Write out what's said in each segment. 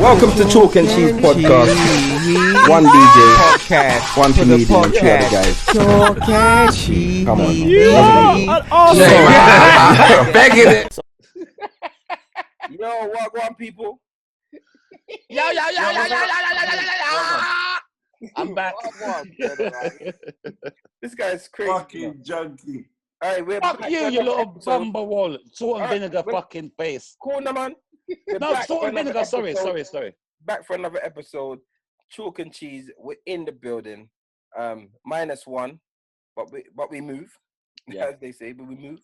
Welcome to Chalk and Cheese Podcast. One DJ, podcast, one comedian, two other guys. Chalk and Cheese. Come on. You are awesome. Begging it. Yo, what people? Yo. I'm back. This guy's crazy. Fucking junkie. All right, we're Fuck back you, for you another little episode. bumble wall. Salt and Alright, vinegar wait. fucking face. Cool, no, man. We're No, back salt for and another vinegar. Sorry. episode. Back for another episode. Chalk and Cheese. We're in the building. -1, but we move. Yeah. As they say, but we move.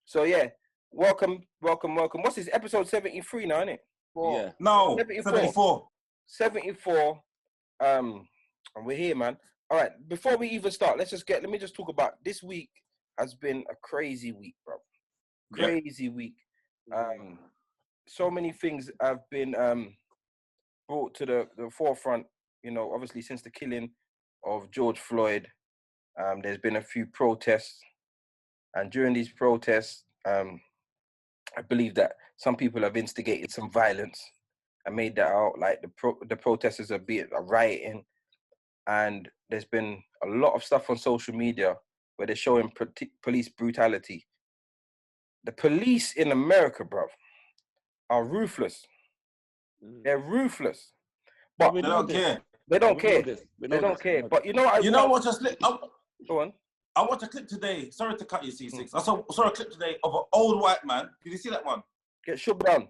So yeah, welcome. What's this? Episode 73 now, isn't it? Yeah. No, 74. 74. 74. And we're here, man. All right. Before we even start, let me just talk about this week. Has been a crazy week, bro. Crazy week. So many things have been brought to the forefront. You know, obviously since the killing of George Floyd, there's been a few protests, and during these protests, I believe that some people have instigated some violence and made that out. Like the protesters are rioting, and there's been a lot of stuff on social media where they're showing police brutality. The police in America, bro, are ruthless. They're ruthless. But They don't care. They don't We care. know this. We They know don't this. care. But you know what? You know what? Just Go on. I watched a clip today. Sorry to cut you, Ceesix. I saw a clip today of an old white man. Did you see that one? Get shook down.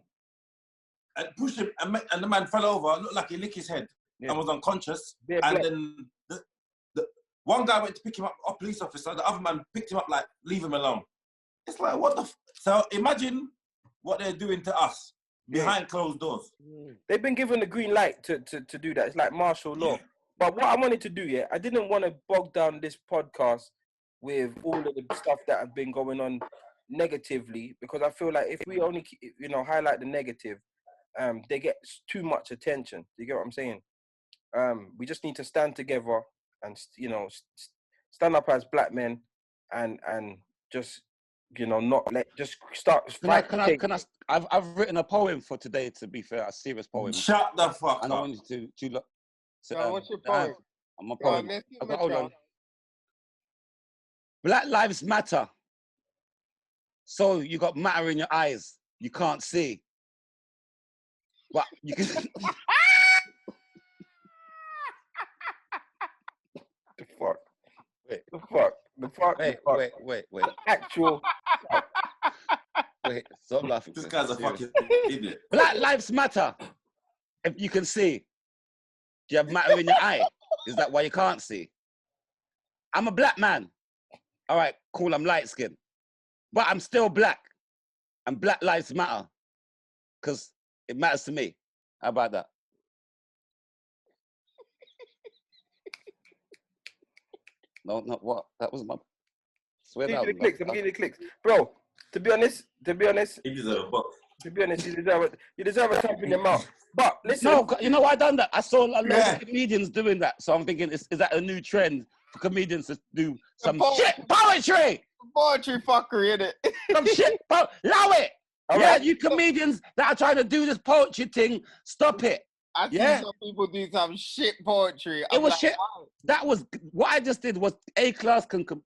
And pushed him, and the man fell over. Looked like he licked his head and was unconscious. Yeah, and black. then the one guy went to pick him up, a police officer. The other man picked him up, like, leave him alone. It's like, what the? So imagine what they're doing to us behind closed doors. They've been given the green light to do that. It's like martial law. But what I wanted to do, I didn't want to bog down this podcast with all of the stuff that have been going on negatively, because I feel like if we only, highlight the negative, they get too much attention. You get what I'm saying? We just need to stand together and, stand up as black men and just, not let, just start. Can I? I've written a poem for today. To be fair, a serious poem. Shut the fuck And I up. want you to look. What's your poem? I'm a poem. let's see Okay, my hold on. child. Black lives matter. So you got matter in your eyes. You can't see. But you can. The fuck? Wait. The fuck? The fuck? Wait. Actual. Wait. Stop laughing. This guy's a Serious. fucking idiot. Black lives matter. If you can see. Do you have matter in your eye? Is that why you can't see? I'm a black man. All right, cool, I'm light skinned. But I'm still black. And black lives matter. Because it matters to me. How about that? No, not what? That was my... Swear I'm that giving was the clicks. I'm giving the clicks. Bro, to be honest, He deserves a box. you deserve a tap in your mouth. But listen, No, you know why I done that? I saw a lot Yeah. of comedians doing that. So I'm thinking, is that a new trend for comedians to do some poem. shit poetry? Poetry fuckery, innit? Some shit allow it. All Yeah, right. you comedians that are trying to do this poetry thing, stop it. I see Yeah. some people do some shit poetry. It was like, shit. wow. That was what I just did was A class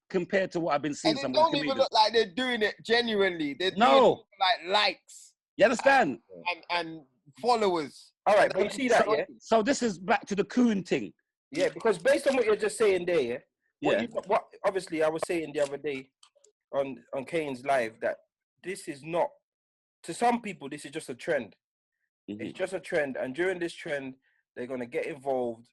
compared to what I've been seeing And it some of don't the even comedians. look like they're doing it genuinely. They're doing No. it for, like, likes You understand? and followers. all right, but you see that, yeah? So this is back to the coon thing. Yeah, because based on what you're just saying there, yeah? Yeah. What obviously I was saying the other day on Kane's live, that this is not, to some people, this is just a trend. Mhm. It's just a trend, and during this trend, they're going to get involved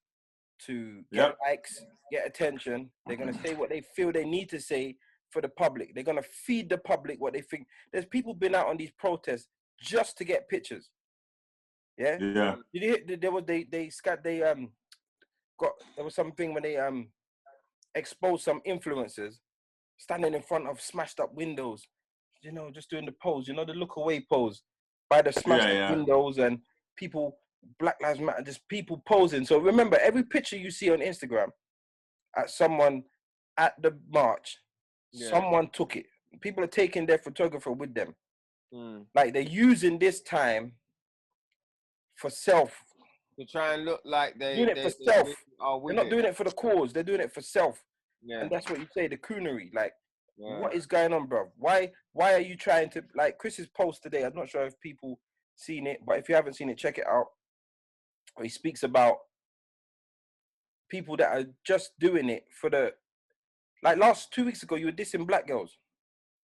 to get Yep. likes, get attention. They're going to say what they feel they need to say for the public. They're going to feed the public what they think. There's people been out on these protests just to get pictures. Yeah? Yeah. Did you hear? There was something when they exposed some influencers standing in front of smashed up windows, just doing the pose, the look away pose by the smashed up windows, and people, Black Lives Matter, just people posing. So remember, every picture you see on Instagram at someone at the march, someone took it. People are taking their photographer with them. Like, they're using this time for self To try and look like doing it for self. are They're with not it. doing it for the cause. They're doing it for self. Yeah. And that's what you say, the coonery. Like, Yeah. what is going on, bro? Why are you trying to, like Chris's post today? I'm not sure if people seen it, but if you haven't seen it, check it out. He speaks about people that are just doing it for the, like 2 weeks ago, you were dissing black girls.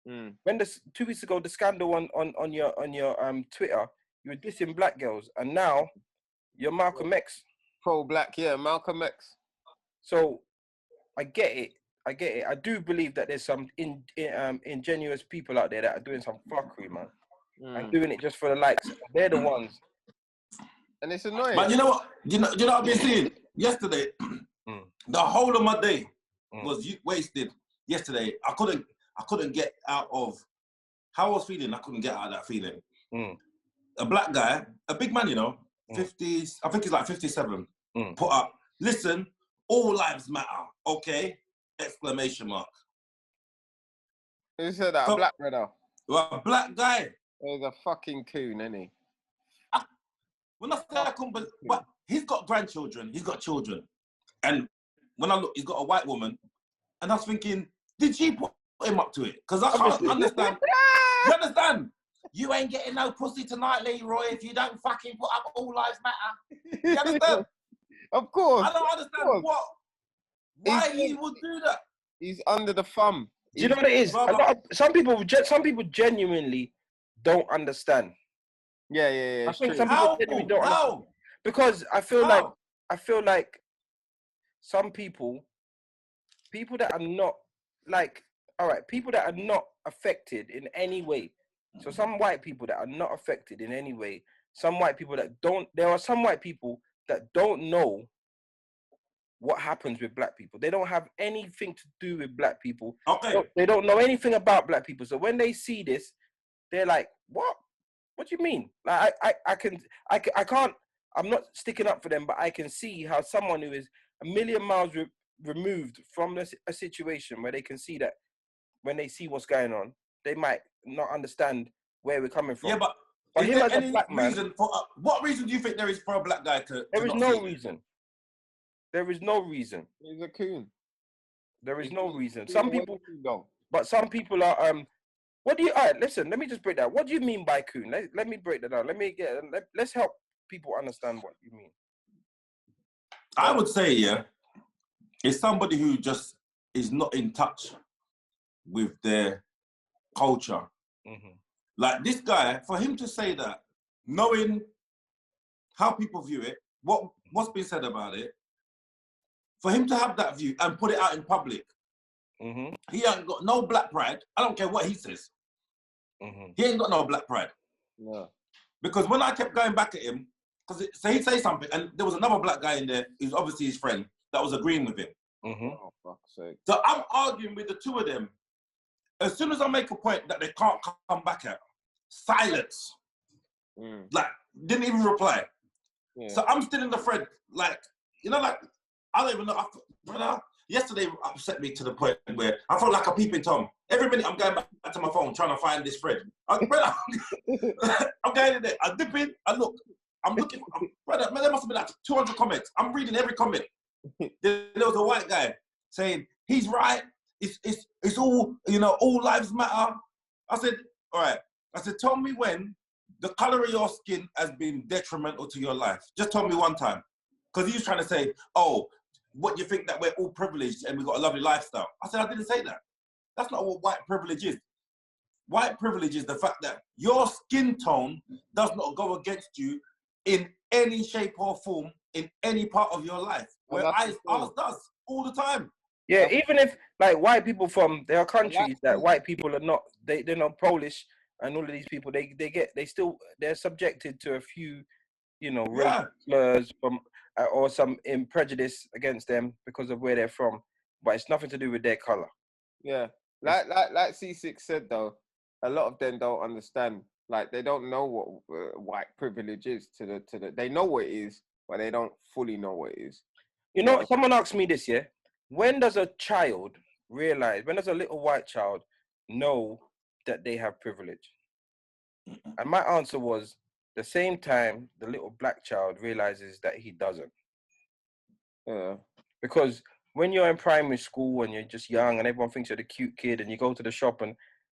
When 2 weeks ago, the scandal on your Twitter, you were dissing black girls, and now you're Malcolm X. Pro-black, yeah, Malcolm X. So I get it. I do believe that there's some ingenuous people out there that are doing some fuckery, man. And doing it just for the likes. They're the ones. And it's annoying. But you know what? You know what I've been seeing yesterday. The whole of my day was wasted yesterday. I couldn't get out of how I was feeling. I couldn't get out of that feeling. A black guy, a big man, you know, 50s. I think he's like 57. Put up. Listen, all lives matter. Okay. Exclamation mark. Who said that? So, A black brother. Well, a black guy. He's a fucking coon, isn't he? When I say I couldn't, but he's got grandchildren. He's got children. And when I look, he's got a white woman. And I was thinking, did she put him up to it? Because I can't understand. You understand? You ain't getting no pussy tonight, Leroy, if you don't fucking put up all lives matter. You understand? Of course. I don't understand why he would do that. He's under the thumb. Do you know what it is? Some people genuinely don't understand. Yeah. I think some people genuinely don't understand. Because I feel like some people that are not like, all right, people that are not affected in any way. So some white people that are not affected in any way. Some white people that don't. There are some white people that don't know what happens with black people. They don't have anything to do with black people. Okay. They don't know anything about black people. So when they see this, they're like, "What? What do you mean?" Like I can't. I'm not sticking up for them, but I can see how someone who is a million miles removed from a situation where they can see that when they see what's going on, they might not understand where we're coming from. Yeah, but is him there as a any black man, reason for what reason do you think there is for a black guy to? There is not no see it? reason. There is no reason. He's a coon. There is no reason. He's Some a people, dog. but some people are. What do you? All right, listen. Let me just break that. What do you mean by coon? Let me break that down. Let's help people understand what you mean. I would say, yeah, it's somebody who just is not in touch with their culture. Like this guy, for him to say that, knowing how people view it, what's been said about it, for him to have that view and put it out in public, he ain't got no black pride. I don't care what he says. He ain't got no black pride. Yeah. Because when I kept going back at him, so he'd say something, and there was another black guy in there, who's obviously his friend, that was agreeing with him. Oh, fuck's sake. So I'm arguing with the two of them. As soon as I make a point that they can't come back at, silence. Like, didn't even reply. Yeah. So I'm still in the thread. Like, you know, like, I don't even know. Brother, yesterday upset me to the point where I felt like a peeping Tom. Every minute I'm going back to my phone trying to find this thread. Brother, I'm going in there. I dip in, I look. I'm looking. Brother, man, there must have been like 200 comments. I'm reading every comment. There was a white guy saying, he's right. It's all, you know, all lives matter. I said, all right. I said, tell me when the color of your skin has been detrimental to your life. Just tell me one time. Because he was trying to say, oh, what, you think that we're all privileged and we've got a lovely lifestyle? I said, I didn't say that. That's not what white privilege is. White privilege is the fact that your skin tone does not go against you in any shape or form in any part of your life. Where ours does all the time. Yeah, even if like white people there are countries that white people are not, they're not Polish, and all of these people they're subjected to a few, you know, racial slurs from or some prejudice against them because of where they're from, but it's nothing to do with their color. Yeah, like Ceesix said though, a lot of them don't understand. Like they don't know what white privilege is to the. They know what it is, but they don't fully know what it is. You know, someone asked me this, yeah. When does a child realize? When does a little white child know that they have privilege? And my answer was the same time, the little black child realizes that he doesn't. Yeah. Because when you're in primary school and you're just young and everyone thinks you're the cute kid and you go to the shop and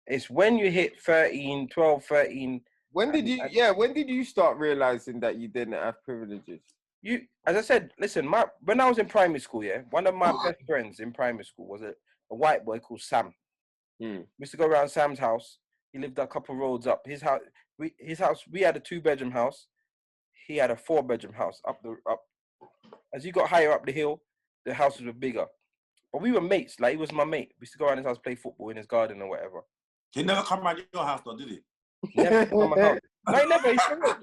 it's when you hit 12, 13. When did you start realizing that you didn't have privileges? As I said, listen, when I was in primary school, one of my best friends in primary school was a white boy called Sam. We used to go around Sam's house. He lived a couple roads up. His house, we had a 2-bedroom house. He had a 4-bedroom house up. As you got higher up the hill, the houses were bigger. But we were mates. Like, he was my mate. We used to go around his house, play football in his garden or whatever. He never come around your house though, did he? Never come around my house. No, he never.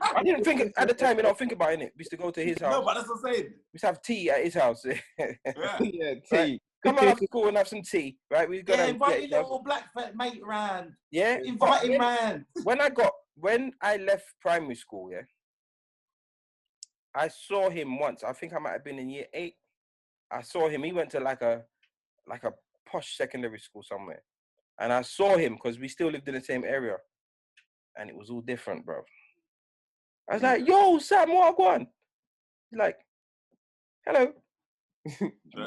I didn't think at the time. You don't think about it. We used to go to his house. No, but that's what I'm saying. We used to have tea at his house. Yeah, tea. Right? Come on after school and have some tea, right? We go invite your little black mate round. Yeah, invite him round. When I left primary school, I saw him once. I think I might have been in year 8. I saw him. He went to like a posh secondary school somewhere, and I saw him because we still lived in the same area, and it was all different, bro. I was like, "Yo, Sam, what going?" He's like, "Hello."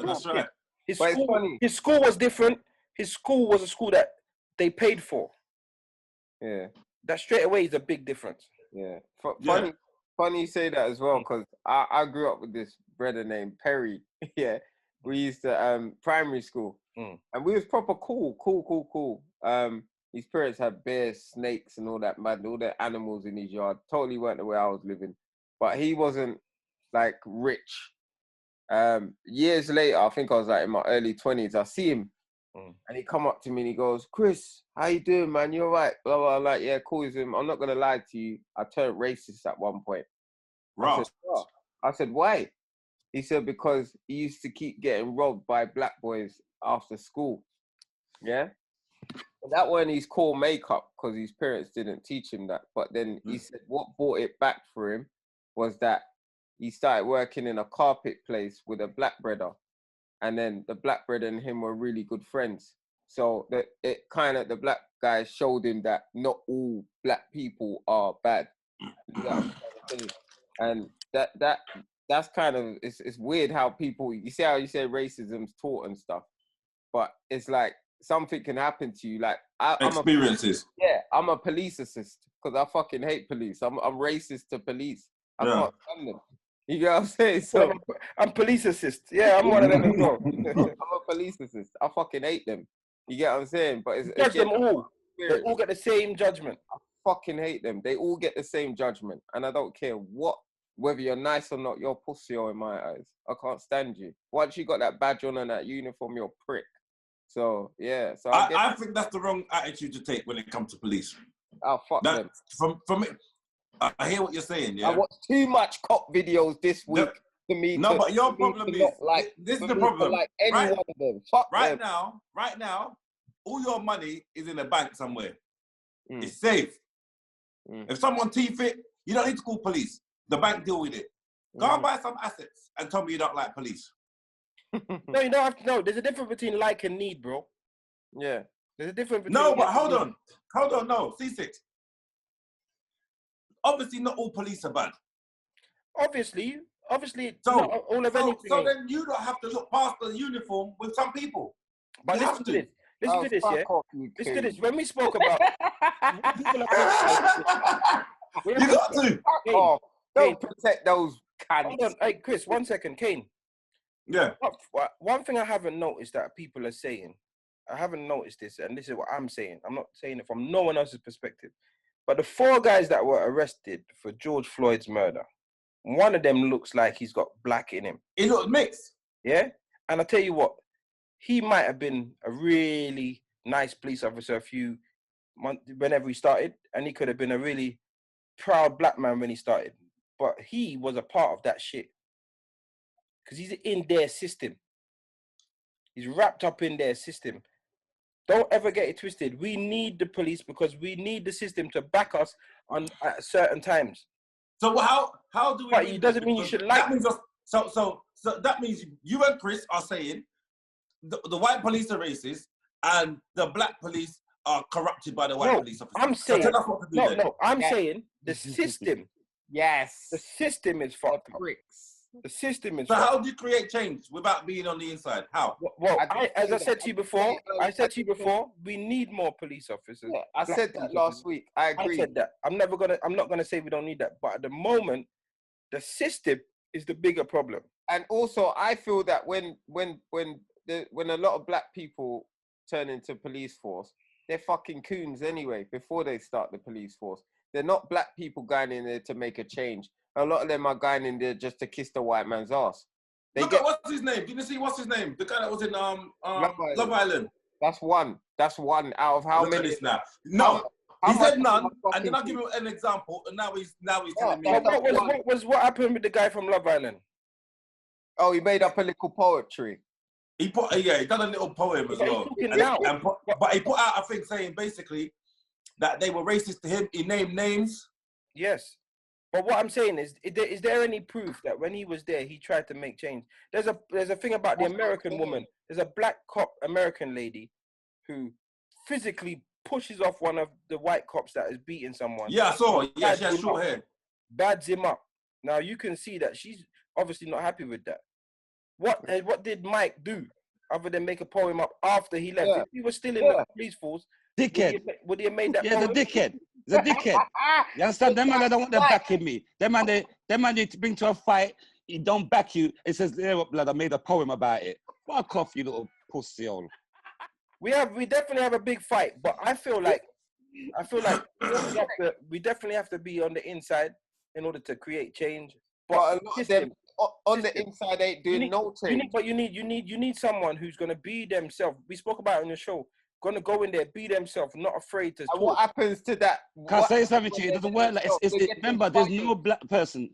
That's right. His school was different. His school was a school that they paid for. Yeah. That straight away is a big difference. Yeah. Funny you say that as well, because I grew up with this brother named Perry. Yeah. We used to primary school. And we was proper cool. His parents had bears, snakes and all that mad, all the animals in his yard. Totally weren't the way I was living. But he wasn't like rich. Years later, I think I was like in my early 20s, I see him and he come up to me and he goes, "Chris, how you doing, man? You all right?" Blah, blah. I'm like, "Yeah, cool." He's him. I'm not going to lie to you. I turned racist at one point. I said, "Why?" He said, "Because he used to keep getting robbed by black boys after school." Yeah. And that wasn't his core makeup because his parents didn't teach him that. But then he said what brought it back for him was that he started working in a carpet place with a black brother. And then the black brother and him were really good friends. So the black guy showed him that not all black people are bad. And that's kind of, it's weird how people, you see how you say racism's taught and stuff, but it's like something can happen to you. Like experiences. I'm a police assist because I fucking hate police. I'm racist to police. I can't stand them. You know what I'm saying? So I'm police assist. Yeah, I'm one of them as well. I'm a police assist. I fucking hate them. You get what I'm saying? But it's judge them all. They all get the same judgment. I fucking hate them. They all get the same judgment, and I don't care whether you're nice or not. You're pussy in my eyes. I can't stand you. Once you got that badge on and that uniform, you're a prick. So yeah. So I think that's the wrong attitude to take when it comes to police. Oh fuck them. From it. I hear what you're saying, yeah? I watched too much cop videos this week for me. No, but your problem is, this is the problem. Like any one of them. Fuck right them. now, all your money is in a bank somewhere. It's safe. If someone thief it, you don't need to call police. The bank deal with it. Go and buy some assets and tell me you don't like police. No, you don't have to know. There's a difference between like and need, bro. Yeah. There's a difference between No, but hold on, no, Ceesix. Obviously, not all police are bad. Obviously, so, not all of anything. So then you don't have to look past the uniform with some people. But listen to this. Listen to this, yeah? Listen to this. When we spoke about... You got to. Don't protect those cans. Hold on. Hey, Chris, 1 second. Kane. Yeah. One thing I haven't noticed that people are saying, I haven't noticed this, and this is what I'm saying. I'm not saying it from no one else's perspective. But the 4 guys that were arrested for George Floyd's murder, one of them looks like he's got black in him. He looks mixed. Yeah? And I tell you what, he might have been a really nice police officer a few months, whenever he started, and he could have been a really proud black man when he started. But he was a part of that shit. Because he's in their system. He's wrapped up in their system. Don't ever get it twisted. We need the police because we need the system to back us on at certain times. So how do we? But it doesn't mean you should like. That means so that means you and Chris are saying the white police are racist and the black police are corrupted by the white police officers. I'm saying so tell us what to do I'm saying the system Yes. The system is fucked up. Bricks. The system is So fucked how up. do you create change without being on the inside? How? Well, I as I did said say to you that. before, I said that. we need more police officers. Yeah, I Black said police that last officers. week. I I agree. said that. I'm not gonna say we don't need that, but at the moment, the system is the bigger problem. And also, I feel that when a lot of black people turn into police force, they're fucking coons anyway. Before they start the police force, they're not black people going in there to make a change. A lot of them are going in there just to kiss the white man's ass. Look at what's his name? Didn't you see what's his name? The guy that was in Love Island. That's one. That's one out of how Look many? at this now. No, How he said much none, fucking and then I'll give you an example. And now he's telling me. What happened with the guy from Love Island? Oh, he made up a little poetry. He done a little poem as well. But he put out a thing saying basically that they were racist to him. He named names. Yes. But what I'm saying is there any proof that when he was there, he tried to make change? There's a thing about the American woman. There's a black cop American lady who physically pushes off one of the white cops that is beating someone. Yeah, I saw. Yeah, she has short hair. Bads him up. Now you can see that she's obviously not happy with that. What did Mike do other than make a poem up after he left? Yeah. If he was still in the police force, Dickhead. would he have made that Yeah, poem? the dickhead. The dickhead. You understand? Them man don't want them backing me. Them man need to bring to a fight. He don't back you. It says, yeah, blood, I made a poem about it. Fuck off, you little pussy hole. We definitely have a big fight, but I feel like we definitely have to be on the inside in order to create change. But a lot of them on the inside ain't doing no change. You need someone who's gonna be themselves. We spoke about it on the show. Gonna go in there, be themselves, not afraid to talk. What happens to that? Can I say something to you? It doesn't work like remember, there's no black person.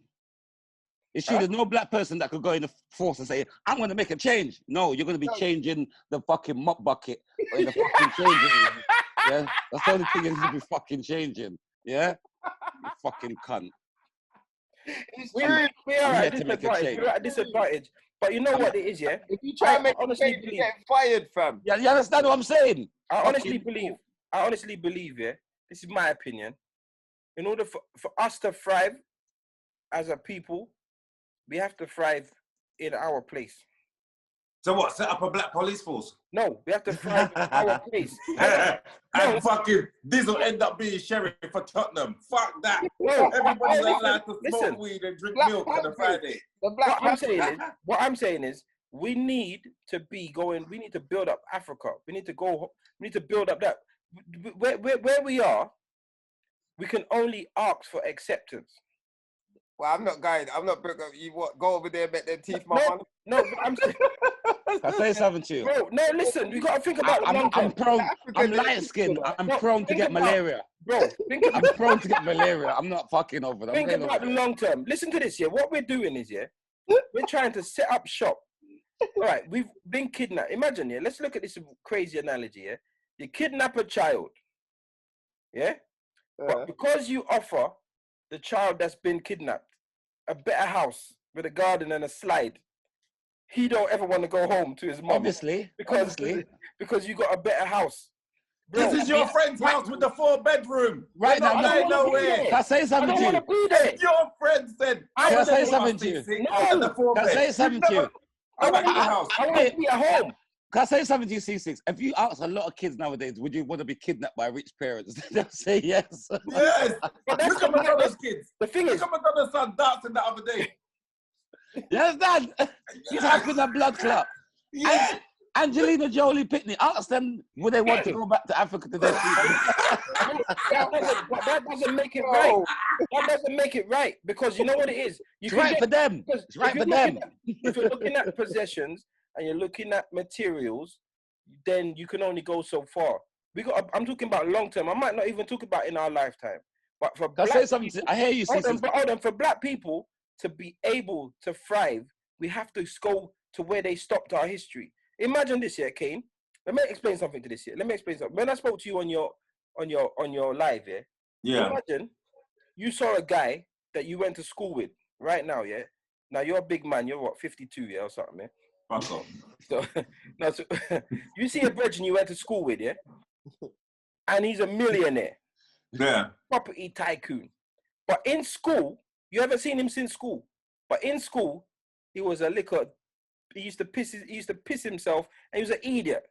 It's true, there's no black person that could go in the force and say, I'm going to make a change. No, you're going to be changing the fucking mop bucket or in the fucking changing room. Yeah? That's the only thing you're going to be fucking changing. Yeah? You fucking cunt. We are at a disadvantage. But you know what it is, yeah? If you try to make a change, you get fired, fam. Yeah, you understand what I'm saying? I honestly believe, yeah, this is my opinion. In order for us to thrive as a people, we have to thrive in our place. So what? Set up a black police force? No, we have to thrive in our place. And fucking Dizzle end up being sheriff for Tottenham. Fuck that. No, everybody's allowed to smoke weed and drink milk on a Friday. What I'm saying is, we need to build up Africa. We need to build up that. Where we are, we can only ask for acceptance. Well, I'm not going. You what? Go over there and make them teeth, my man. No, I'm saying. I'll say something to you. Bro, no, listen. You got to think about the long term. I'm light skinned. I'm prone to get malaria. Bro, I'm prone to get malaria. I'm not fucking over that. Think about the long term. Listen to this, yeah. What we're doing is, yeah, we're trying to set up shop. All right, we've been kidnapped. Imagine, yeah. Let's look at this crazy analogy, yeah. You kidnap a child, yeah, but because you offer the child that's been kidnapped a better house with a garden and a slide, he don't ever want to go home to his mom. Obviously. Because you got a better house. Bro, this is your friend's house with the 4-bedroom. Right now, nowhere. Can I say something to you? Your friend said, can I say something to you? Can I say something to you? I want to be at home. Can I say something to you, Ceesix? If you ask a lot of kids nowadays, would you want to be kidnapped by rich parents? They'll say yes. Yes. Look at Madonna's kids. The thing is, look at Madonna's son dancing the other day. Yes, Dad. He's having a blood clot. Yeah. Angelina Jolie Pitney, ask them would they want to go back to Africa to their people. that doesn't make it right. That doesn't make it right, because you know what it is. It's right for them. It's right for them. If you're looking at possessions and you're looking at materials, then you can only go so far. I'm talking about long term. I might not even talk about in our lifetime. But for black people, I hear you, Ceesix. For black people to be able to thrive, we have to go to where they stopped our history. Imagine this here, Kane. Let me explain something to this here. Let me explain something. When I spoke to you on your live, yeah. Imagine you saw a guy that you went to school with right now, yeah. Now you're a big man. You're what, 52, yeah, or something, man. Fuck off. So you see a brethren you went to school with, yeah, and he's a millionaire, yeah, property tycoon. But in school, You haven't seen him since school. But in school, he was a liquor. He used to piss himself, and he was an idiot.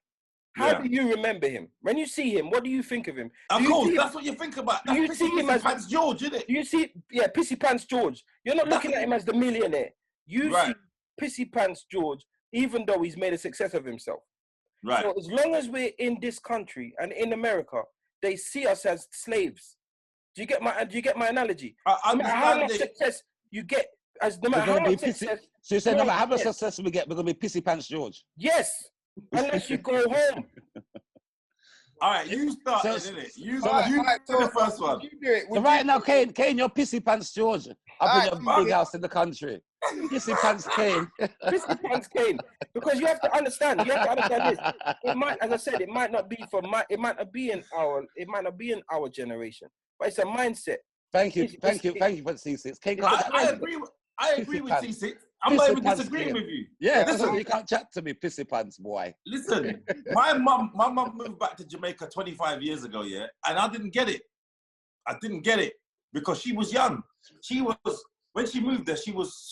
How do you remember him? When you see him, what do you think of him? Of course, that's what you think about. Do you see him as Pants George, isn't it? Do you see, Pissy Pants George? You're not looking at him as the millionaire. You see Pissy Pants George, even though he's made a success of himself. Right. So as long as we're in this country and in America, they see us as slaves. Do you get my analogy? No matter how much success you get, no matter how much success. So you said no matter how much success we get, we're gonna be Pissy Pants George. Yes, unless you go home. All right, you started, isn't it? You the first one. So right now, Kane, you're Pissy Pants George up in your big house in the country. Pissy Pants Kane. Pissy Pants Kane. Because you have to understand. You have to understand this. It might, as I said, it might not be in our generation, but it's a mindset. Thank you for Ceesix. I agree with Ceesix. I'm not even disagreeing with you. Yeah, listen, you can't chat to me, Pissy Pants boy. Listen, my mum moved back to Jamaica 25 years ago, yeah, and I didn't get it. I didn't get it because she was young. When she moved there, she was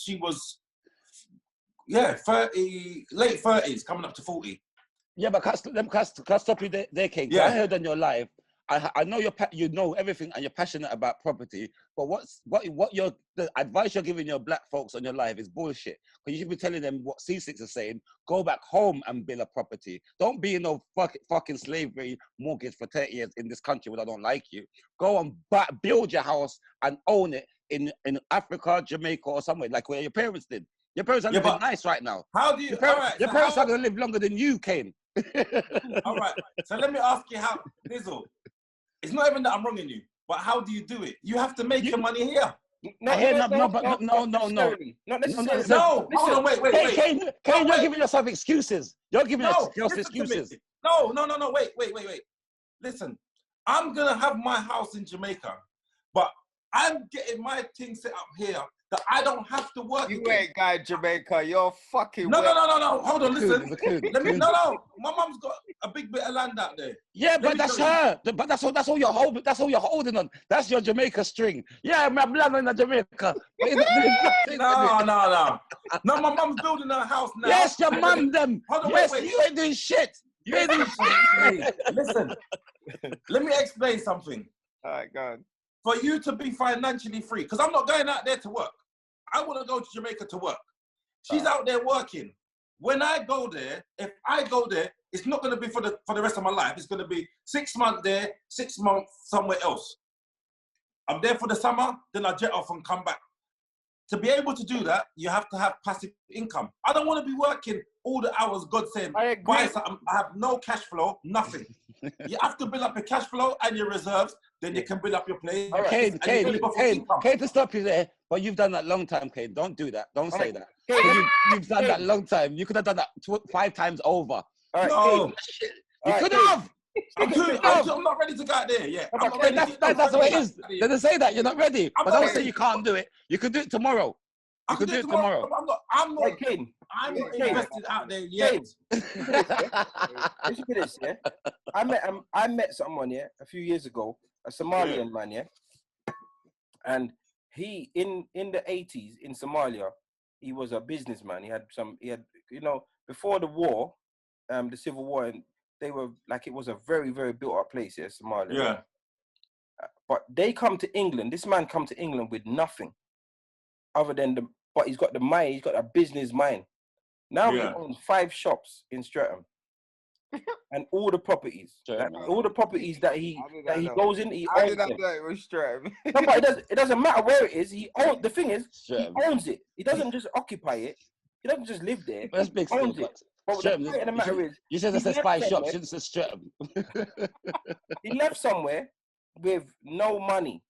30, late 30s, coming up to 40. Yeah, but can I stop you there, Kane? Yeah. I heard on your live. I know you know everything and you're passionate about property, but the advice you're giving your black folks on your live is bullshit. Because you should be telling them what Ceesix is saying. Go back home and build a property. Don't be in no fucking slavery mortgage for 30 years in this country when I don't like you. Go and build your house and own it in Africa, Jamaica, or somewhere like where your parents did. Your parents are living nice right now. How do you? Your parents are going to live longer than you, Kane. All right. So let me ask you how, Dizzle. It's not even that I'm wronging you, but how do you do it? You have to make your money here. No. Not necessarily. No, hold on, wait. Kane, you're giving yourself excuses. You're giving yourself excuses. No, wait. Listen, I'm going to have my house in Jamaica, but I'm getting my thing set up here that I don't have to work. You ain't guy Jamaica. You're fucking. No. Hold on, listen. My mum's got a big bit of land out there. Yeah, but that's her. But that's all you're holding. That's all you're holding on. That's your Jamaica string. Yeah, my blood in Jamaica. No. No, my mum's building her house now. Yes, your mum them. Hold on, yes, wait. You ain't doing shit. You ain't doing shit. Listen, let me explain something. All right, go on. For you to be financially free, because I'm not going out there to work. I want to go to Jamaica to work. She's out there working. When I go there, if I go there, it's not going to be for the rest of my life. It's going to be 6 months there, 6 months somewhere else. I'm there for the summer, then I jet off and come back. To be able to do that, you have to have passive income. I don't want to be working all the hours God said, buy something. I have no cash flow, nothing. You have to build up your cash flow and your reserves, then you can build up your place. Kane, to stop you there, but you've done that long time, Kane. Don't do that. Don't say that. You've done that long time. You could have done that 5 times over. No. You could have. I'm not ready to go out there yet. That's the way it is. They don't say that you're not ready, but don't say you can't do it. You could do it tomorrow. You could do it tomorrow. I'm not invested out there yet. Listen to this, yeah. I met someone, yeah, a few years ago, a Somalian man, yeah, and he in the 80s in Somalia, he was a businessman. He had before the war, the civil war, and they were like, it was a very, very built up place, yeah, Somalia. Yeah. But they come to England. This man come to England with nothing, other than but he's got the mind. He's got a business mind. Now he owns 5 shops in Streatham, and all the properties, that he goes in, he owns them. No, but it doesn't matter where it is. He owns. The thing is, he owns it. He doesn't just occupy it. He doesn't just live there. He owns it. But the matter is, you said there's 5 shops. It's a Streatham. He left somewhere with no money,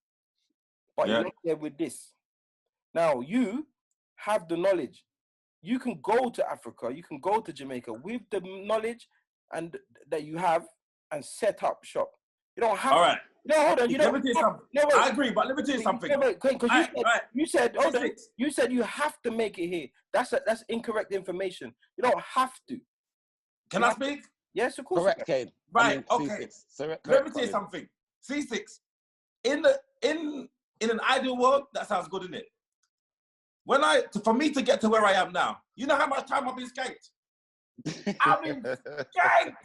but he left there with this. Now you have the knowledge. You can go to Africa. You can go to Jamaica with the knowledge and that you have and set up shop. You don't have. All right. No, hold on. You don't. Let me tell you something. No, wait. I agree, but let me tell you something. Because you said, hold on. You said you have to make it here. That's incorrect information. You don't have to. Can I speak? Yes, of course. Correct, Kane. Right. Okay. Let me tell you something. Ceesix, in an ideal world, that sounds good, isn't it? for me to get to where I am now, you know how much time I've been skanked? I've been skanked.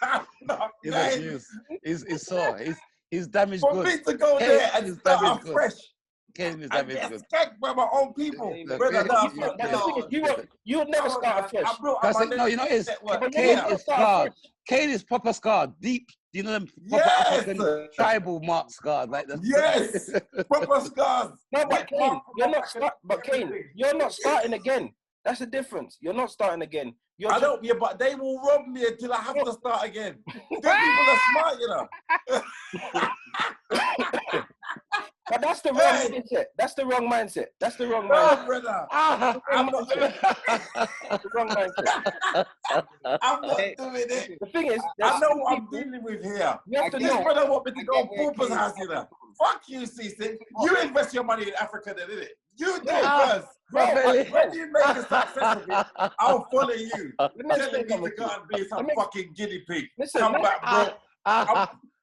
I'm not playing. He's sore. He's damaged For goods. me to go there and start off fresh. Kane is I damaged get goods. skanked by my own people. Brother, You would never start fresh. No, you know it's Kane is scarred. Kane is proper scarred, deep. You know them proper African tribal mark scarred like that. Yes, proper scars. No, but Kane, you're not starting again. That's the difference. You're not starting again. But they will rob me until I have to start again. Them people are smart, you know. But that's the wrong mindset. That's the wrong mindset. No, brother. I'm not doing it. The thing is, I know what I'm dealing with here. This brother want me to go Pooper's house, you know. Fuck you, Ceesix. You invest your money in Africa, then, innit? You do it first. When you make a success of it, I'll follow you. Telling me to go and be some fucking guinea pig. Come back, bro.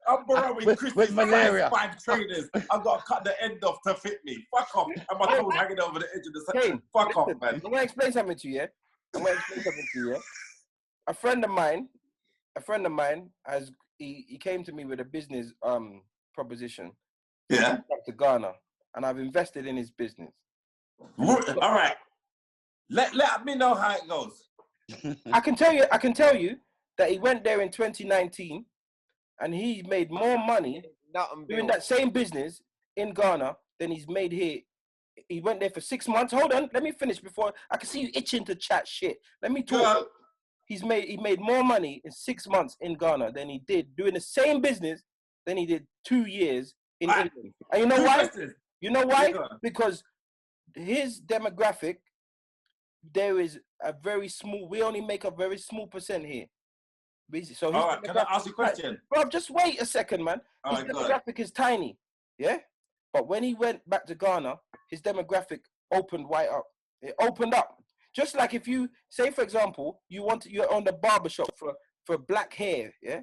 I'm borrowing Christmas malaria. 5 trainers. I've got to cut the end off to fit me. Fuck off. And my toes hanging over the edge of the section. Fuck off, man. I'm going to explain something to you, yeah? A friend of mine he came to me with a business proposition. Yeah. To Ghana, and I've invested in his business. All right. Let me know how it goes. I can tell you that he went there in 2019 and he made more money doing that same business in Ghana than he's made here. He went there for 6 months. Hold on, let me finish before I can see you itching to chat shit. Let me talk. He made more money in 6 months in Ghana than he did doing the same business than he did 2 years in England. And you know why? You know why? Because his demographic, there is a very small, we only make a very small percent here. So all right, can I ask you a question? Bro, just wait a second, man. His demographic is tiny, yeah? But when he went back to Ghana, his demographic opened right up. It opened up. Just like if you, say for example, you're on the barbershop for black hair, yeah?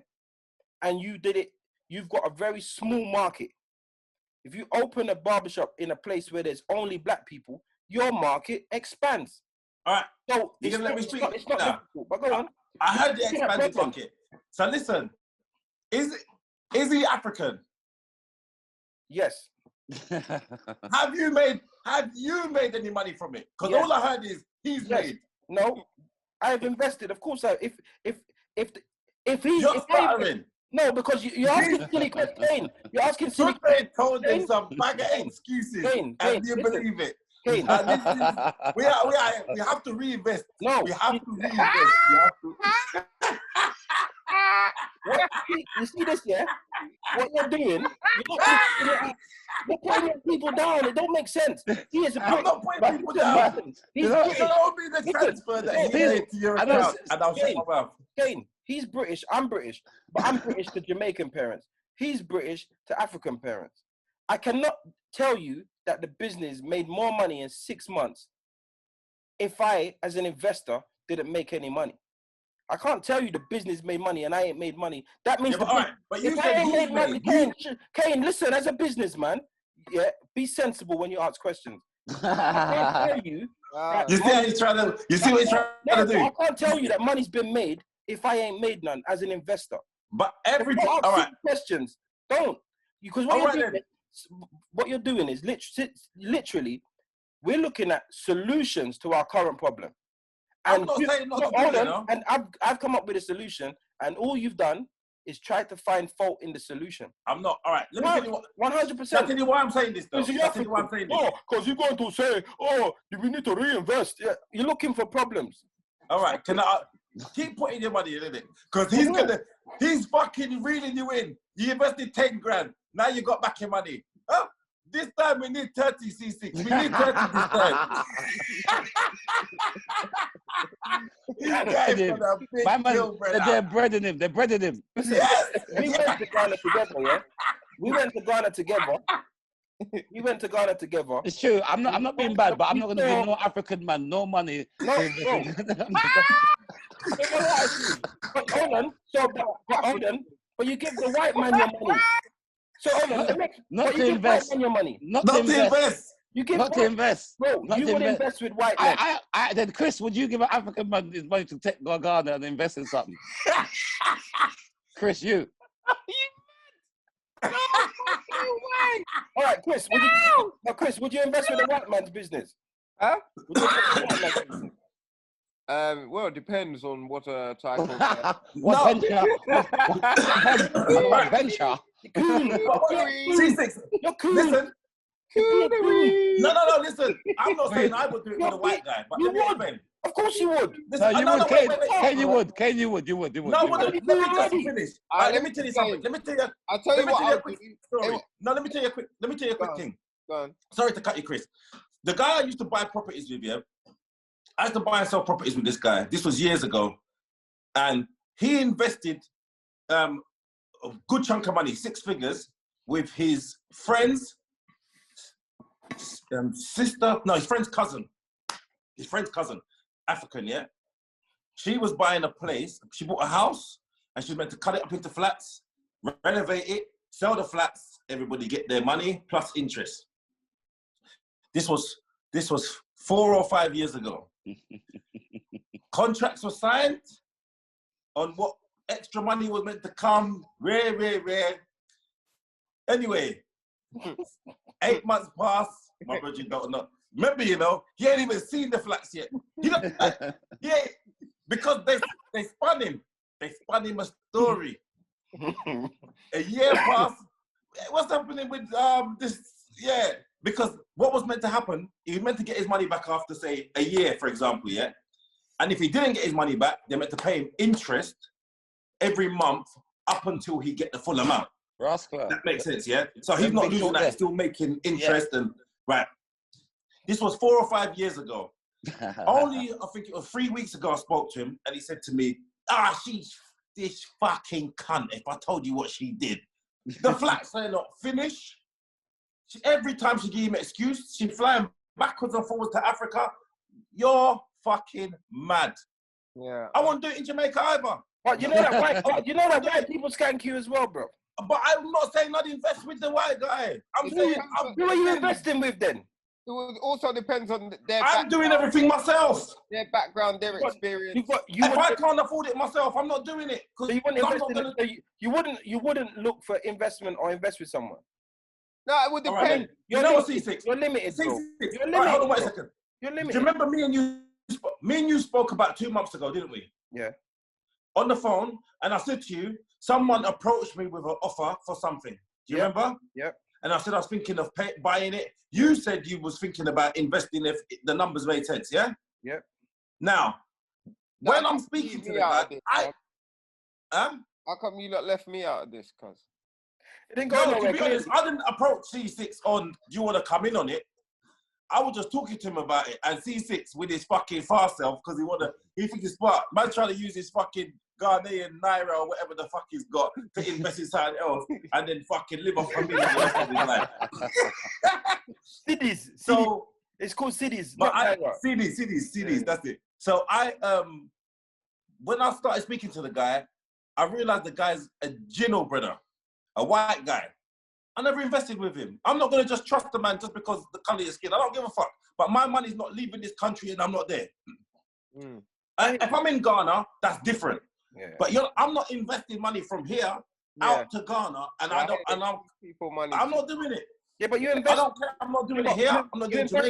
And you did it, you've got a very small market. If you open a barbershop in a place where there's only black people, your market expands. All right. So you can let me speak. It's not difficult, but go on. I heard the expanded market. So listen, is he African? Yes. Have you made any money from it? Because all I heard is he's made. No, I've invested. Of course, if you're stuttering. No, because you're asking silly questions. You're asking silly questions. Told them some bag of excuses, and you believe it. Kane. We have to reinvest. No, we have to reinvest. You see this, yeah? What you're doing, you're putting people down. It don't make sense. I'm not putting people down. It'll be the transfer that he did to your account, and I'll shut my mouth. Kane, he's British. I'm British, but I'm British to Jamaican parents. He's British to African parents. I cannot tell you that the business made more money in 6 months if I, as an investor, didn't make any money. I can't tell you the business made money and I ain't made money. That means but you if I ain't made money, Kane, listen, as a businessman, yeah, be sensible when you ask questions. I can't tell you. You see what he's trying to do? I can't tell you that money's been made if I ain't made none as an investor. But all right. Questions, don't. Because what you're doing is literally, we're looking at solutions to our current problem. And I'm not saying not to do it, you know? And I've come up with a solution, and all you've done is try to find fault in the solution. I'm not. All right, let me tell you what. 100%. I'll tell you why I'm saying this, though. Because you're going to say, we need to reinvest. Yeah, you're looking for problems. All right, can I keep putting your money in it? Because he's fucking reeling you in. You invested 10 grand. Now you got back your money. Huh? This time we need 30, Ceesix. We need 30 this time. They're breading him. They're breading him. Yes. We went to Ghana together, yeah? We went to Ghana together. It's true. I'm not being bad, but I'm not going to give no African man no money. No. Hold on. But you give the white man your money. So hold on. Not to invest. Your money. Not to invest. You give not to invest. Bro, not you to would invest with white men. Then Chris, would you give an African man his money to take Ghana and invest in something? Chris, you. All right, Chris. Would you invest with a white man's business? Huh? Would you invest with a white man's business? Well, it depends on what type of. What venture? What venture? Ceesix, You're cool. listen. Coonery. No, listen. I'm not saying I would do it for the white guy, but let me explain. Of course you would. Listen, No, you would, Kane, you would. No, let me just finish. Let me tell you something. Let me tell you. I'll tell you what I'll do. Story. No, let me tell you a quick thing. Go on. Sorry to cut you, Chris. The guy I used to buy properties with, yeah, I used to buy and sell properties with this guy. This was years ago. And he invested a good chunk of money, 6 figures, with his friend's sister. No, his friend's cousin. His friend's cousin. African, yeah? She was buying a place. She bought a house, and she was meant to cut it up into flats, renovate it, sell the flats, everybody get their money, plus interest. This was 4 or 5 years ago. Contracts were signed on what extra money was meant to come. Rare. Anyway, 8 months passed. My brother don't know. Remember, he ain't even seen the flats yet. Yeah, because they spun him. They spun him a story. A year passed. What's happening with this? Yeah, because what was meant to happen, he was meant to get his money back after, say, a year, for example, yeah? And if he didn't get his money back, they meant to pay him interest every month up until he get the full amount. Rascal. That makes sense, yeah? So he's not losing that, he's still making interest and, right. This was 4 or 5 years ago. Only, I think it was 3 weeks ago, I spoke to him and he said to me, she's this fucking cunt, if I told you what she did. The flats are not finished. Every time she gave him an excuse, she's flying backwards and forwards to Africa. You're fucking mad. Yeah. I won't do it in Jamaica either. But you know that white people skank you as well, bro. But I'm not saying not invest with the white guy. I'm saying... Who are you investing with then? It also depends on their I'm doing everything myself. Their background, their experience. If I can't afford it myself, I'm not doing it. So you wouldn't look for investment or invest with someone? No, it would depend. Right, you know what, Ceesix? You're limited, bro. Ceesix. You're limited. Right, hold on, wait a second. You're limited. Do you remember me and you spoke about 2 months ago, didn't we? Yeah. On the phone, and I said to you, someone approached me with an offer for something. Do you remember? Yep. And I said I was thinking of buying it. You said you was thinking about investing if the numbers made sense, yeah? Yep. Now, when I'm speaking to the guy, how come you lot left me out of this, cuz? It didn't go nowhere. To be honest, I didn't approach Ceesix on, do you want to come in on it? I was just talking to him about it, and Ceesix with his fucking far self, because he thinks he's smart. Man trying to use his fucking Ghanaian Naira or whatever the fuck he's got to invest in something else and then fucking live off a million the rest of his life. Cities. So it's called cities. Cities, that's it. So when I started speaking to the guy, I realized the guy's a Gino brother, a white guy. I never invested with him. I'm not going to just trust the man just because the colour of his skin. I don't give a fuck. But my money's not leaving this country and I'm not there. If I'm in Ghana, that's different. Yeah. But I'm not investing money from here out to Ghana, and I'm not doing it. Yeah, but you invest. I'm not doing it here. I'm not doing Jamaica.